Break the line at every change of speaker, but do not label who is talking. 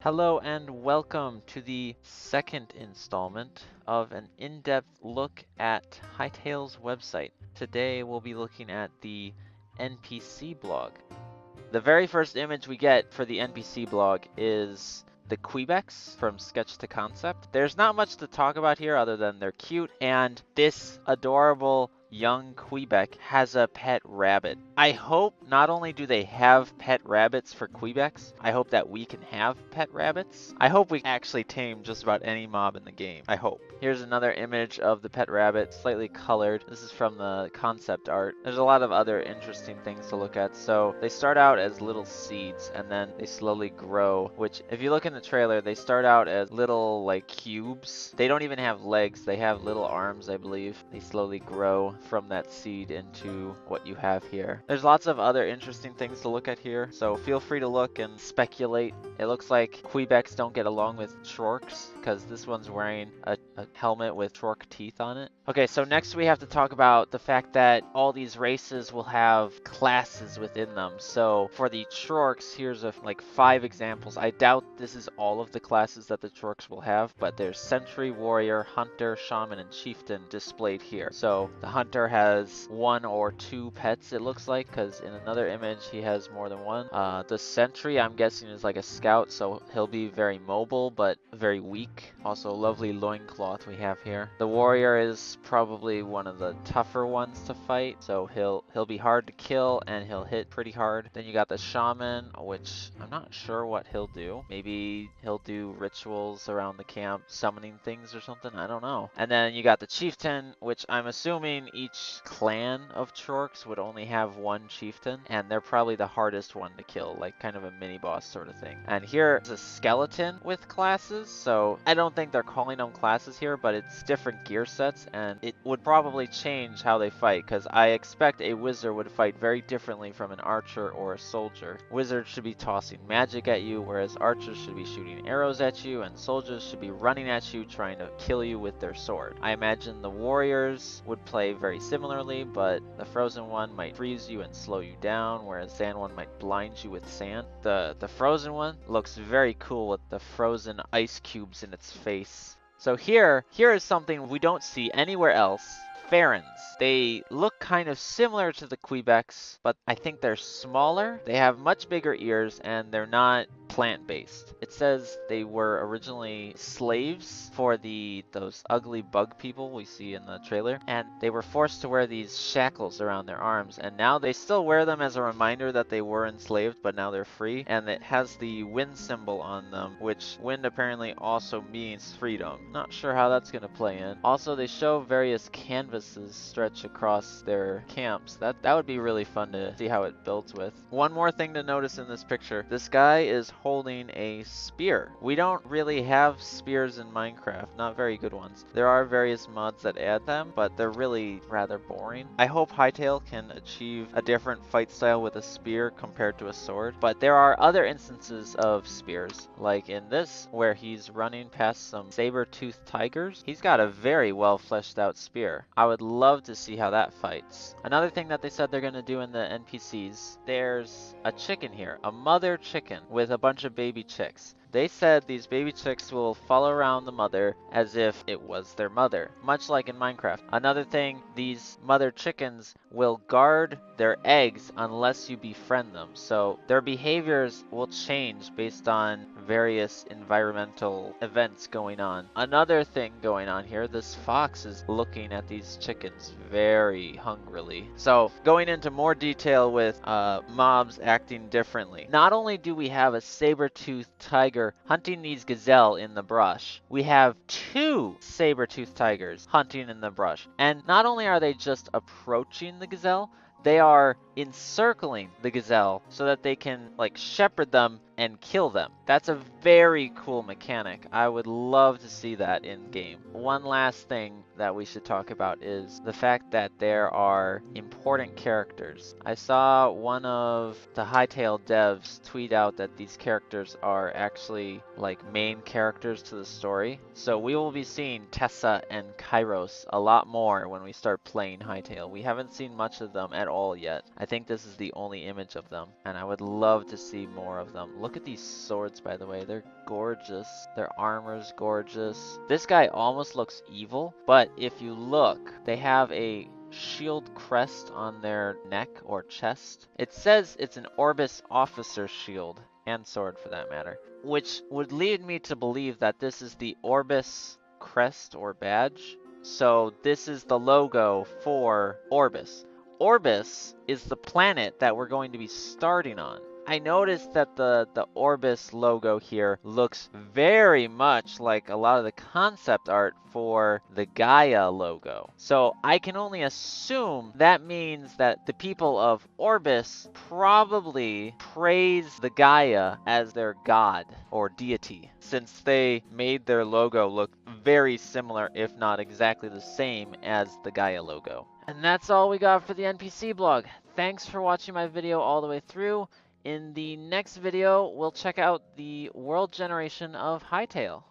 Hello and welcome to the second installment of an in-depth look at Hytale's website. Today we'll be looking at the NPC blog. The very first image we get for the NPC blog is the Quebecs from Sketch to Concept. There's not much to talk about here other than they're cute, and this adorable young Quebec has a pet rabbit. I hope not only do they have pet rabbits for Quebecs, I hope that we can have pet rabbits. I hope we actually tame just about any mob in the game. I hope. Here's another image of the pet rabbit, slightly colored. This is from the concept art. There's a lot of other interesting things to look at. So they start out as little seeds and then they slowly grow, which if you look in the trailer, they start out as little like cubes. They don't even have legs. They have little arms, I believe. They slowly grow from that seed into what you have here. There's lots of other interesting things to look at here, so feel free to look and speculate. It looks like Quebecs don't get along with Chorks because this one's wearing a helmet with Chork teeth on it. Okay, so next we have to talk about the fact that all these races will have classes within them. So for the Chorks, here's like 5 examples. I doubt this is all of the classes that the Chorks will have, but there's Sentry, Warrior, Hunter, Shaman, and Chieftain displayed here. So the Hunter has 1 or 2 pets, it looks like, because in another image he has more than one. The Sentry, I'm guessing, is like a scout, so he'll be very mobile but very weak. Also, lovely loincloth we have here. The Warrior is probably one of the tougher ones to fight, so he'll be hard to kill and he'll hit pretty hard. Then you got the Shaman, which I'm not sure what he'll do. Maybe he'll do rituals around the camp, summoning things or something, I don't know. And then you got the Chieftain, which I'm assuming each clan of Chorks would only have 1 Chieftain, and they're probably the hardest one to kill, like kind of a mini boss sort of thing. And here's a skeleton with classes, so I don't think they're calling them classes here, but it's different gear sets, and it would probably change how they fight, because I expect a wizard would fight very differently from an archer or a soldier. Wizards should be tossing magic at you, whereas archers should be shooting arrows at you, and soldiers should be running at you trying to kill you with their sword. I imagine the warriors would play very similarly, but the frozen one might freeze you and slow you down, whereas sand one might blind you with sand. The frozen one looks very cool with the frozen ice cubes in its face. So here is something we don't see anywhere else. Pharans. They look kind of similar to the Quebecs, but I think they're smaller. They have much bigger ears and they're not plant-based. It says they were originally slaves for those ugly bug people we see in the trailer, and they were forced to wear these shackles around their arms, and now they still wear them as a reminder that they were enslaved, but now they're free, and it has the wind symbol on them, which wind apparently also means freedom. Not sure how that's going to play in. Also, they show various canvases stretch across their camps. That would be really fun to see how it builds with. One more thing to notice in this picture. This guy is holding a spear. We don't really have spears in Minecraft, not very good ones. There are various mods that add them, but they're really rather boring. I hope Hytale can achieve a different fight style with a spear compared to a sword, but there are other instances of spears, like in this, where he's running past some saber-toothed tigers. He's got a very well fleshed out spear. I would love to see how that fights. Another thing that they said they're going to do in the NPCs, there's a chicken here, a mother chicken with a bunch of baby chicks. They said these baby chicks will follow around the mother as if it was their mother, much like in Minecraft. Another thing, these mother chickens will guard their eggs unless you befriend them. So their behaviors will change based on various environmental events going on. Another thing going on here, this fox is looking at these chickens very hungrily. So going into more detail with mobs acting differently. Not only do we have a saber-toothed tiger hunting these gazelle in the brush, we have 2 saber-toothed tigers hunting in the brush. And not only are they just approaching the gazelle, they are encircling the gazelle so that they can like shepherd them and kill them. That's a very cool mechanic. I would love to see that in game. One last thing that we should talk about is the fact that there are important characters. I saw one of the Hytale devs tweet out that these characters are actually like main characters to the story. So we will be seeing Tessa and Kairos a lot more when we start playing Hytale. We haven't seen much of them at all yet. I think this is the only image of them, and I would love to see more of them. Look at these swords, by the way. They're gorgeous. Their armor's gorgeous. This guy almost looks evil, but if you look, they have a shield crest on their neck or chest. It says it's an Orbis officer shield, and sword for that matter, which would lead me to believe that this is the Orbis crest or badge. So this is the logo for Orbis. Orbis is the planet that we're going to be starting on. I noticed that the Orbis logo here looks very much like a lot of the concept art for the Gaia logo. So I can only assume that means that the people of Orbis probably praise the Gaia as their god or deity, since they made their logo look very similar, if not exactly the same as the Gaia logo. And that's all we got for the NPC blog. Thanks for watching my video all the way through. In the next video, we'll check out the world generation of Hytale.